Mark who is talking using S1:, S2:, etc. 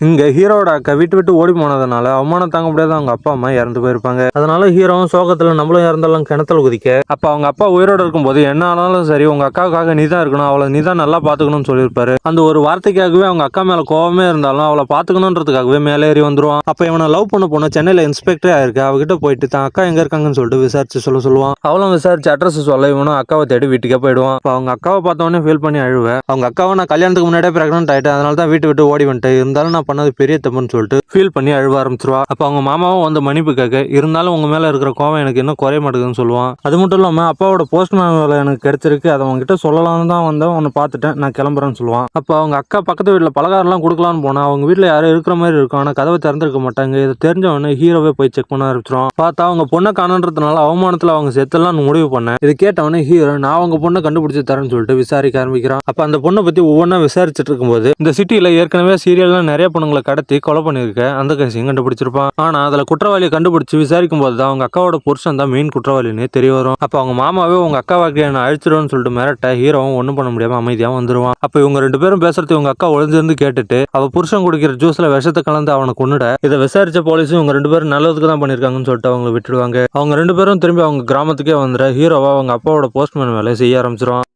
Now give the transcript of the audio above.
S1: இங்க ஹீரோட அக்கா வீட்டு விட்டு ஓடி போனதுனால அவமானம் தாங்க முடியாத அவங்க அப்பா அம்மா இறந்து போயிருப்பாங்க. அதனால ஹீரோவும் சோகத்துல நம்மளும் இறந்தாலும் கிணத்துல குதிக்க, அப்ப அவங்க அப்பா உயிரோட இருக்கும்போது என்ன ஆனாலும் சரி உங்க அக்காவுக்காக நீ தான் இருக்கணும், அவளை நீ தான் நல்லா பாத்துக்கணும்னு சொல்லியிருப்பாரு. அந்த ஒரு வார்த்தைக்காகவே அவங்க அக்கா மேல கோவமே இருந்தாலும் அவளை பாத்துக்கணுன்றதுக்காகவே மேலே ஏறி வந்துருவான். அப்ப இவனை லவ் பண்ண பொண்ணு சென்னையில இன்ஸ்பெக்டரே ஆயிருக்கு. அவகிட்ட போயிட்டு தான் அக்கா எங்க இருக்காங்கன்னு சொல்லிட்டு விசாரிச்சு சொல்லுவான். அவளும் விசாரிச்சு அட்ரஸ் சொல்ல இவனும் அக்காவை தேடி வீட்டுக்கே போயிடுவான். அவங்க அக்காவை பார்த்தவொடனே ஃபீல் பண்ணி அழுவேன். அவங்க அக்காவை நான் கல்யாணத்துக்கு முன்னாடியே பிரெக்னன்ட் ஆயிட்டேன், அதனால தான் வீட்டு விட்டு ஓடி வந்துட்டு, இருந்தாலும் நான் பண்ணது பெரிய தப்புன்னு சொல்லிட்டு ஃபீல் பண்ணி அழுவ ஆரம்பிச்சிருவா. அப்ப அவங்க மாமாவும் வந்து மன்னிப்பு கேட்க, இருந்தாலும் உங்க மேல இருக்கிற கோவம் எனக்கு இன்னும் குறைய மாட்டேங்குதுன்னு சொல்லுவான். அது மட்டும் இல்லாம அப்பாவோட போஸ்ட்மேன் வேலை எனக்கு கிடைச்சிருக்கு, அதை உங்ககிட்ட சொல்லலாம்னு தான் வந்தேன், உன்னை பார்த்துட்டேன், நான் கிளம்புறேன்னு சொல்லுவான். அப்ப அவங்க அக்கா பக்கத்து வீட்டுல பலகாரம்லாம் கொடுக்கலான்னு போனா அவங்க வீட்டுல யாரும் இருக்கிற மாதிரி இருக்கும், ஆனா கதவை திறந்திருக்க மாட்டாங்க. இதை தெரிஞ்சவொடனே ஹீரோவே போய் செக் பண்ண ஆரம்பிச்சிடும். பார்த்தா அவங்க பொண்ணை காணன்றதுனால அவமானத்துல அவங்க செத்துலாம் முடிவு பண்ணேன். இது கேட்டவொடனே ஹீரோ நான் அவங்க பொண்ணை கண்டுபிடிச்சு தரேன்னு சொல்லிட்டு விசாரிக்க ஆரம்பிக்கிறான். அப்ப அந்த பொண்ணை பத்தி ஒவ்வொன்றா விசாரிச்சுட்டு இருக்கும்போது இந்த சிட்டில ஏற்கனவே சீரியல்லாம் நிறைய பொண்ணுங்களை கடத்தி கொலை பண்ணிருக்க அந்த கேஸையும் கண்டுபிடிச்சிருப்பான். ஆனா அதுல குற்றவாளியை கண்டுபிடிச்சு விசாரிக்கும் போது தான் அவங்க அக்காவோட புருஷன் தான் மெயின் குற்றவாளின்னு தெரிய வரும். அப்ப அவங்க மாமாவே உங்க அக்கா வாழ்க்கையை நான் அழிச்சிடுவேன்னு சொல்லிட்டு மிரட்ட ஹீரோவும் ஒண்ணும் பண்ண முடியாம அமைதியா வந்துருவான். அப்ப இவங்க ரெண்டு பேரும் பேசுறது உங்க அக்கா ஒளிஞ்சிருந்து கேட்டுட்டு அவ புருஷன் குடிக்கிற ஜூஸ்ல விஷத்தை கலந்து அவனை கொன்னுட. இதை விசாரிச்ச போலீஸும் இவங்க ரெண்டு பேரும் நல்லதுக்கு தான் பண்ணிருக்காங்கன்னு சொல்லிட்டு அவங்க விட்டுடுவாங்க. அவங்க ரெண்டு பேரும் திரும்பி அவங்க கிராமத்துக்கே வந்துட ஹீரோவா அவங்க அப்பாவோட போஸ்ட்மேன் வேலையை செய்ய ஆரம்பிச்சிருவான்.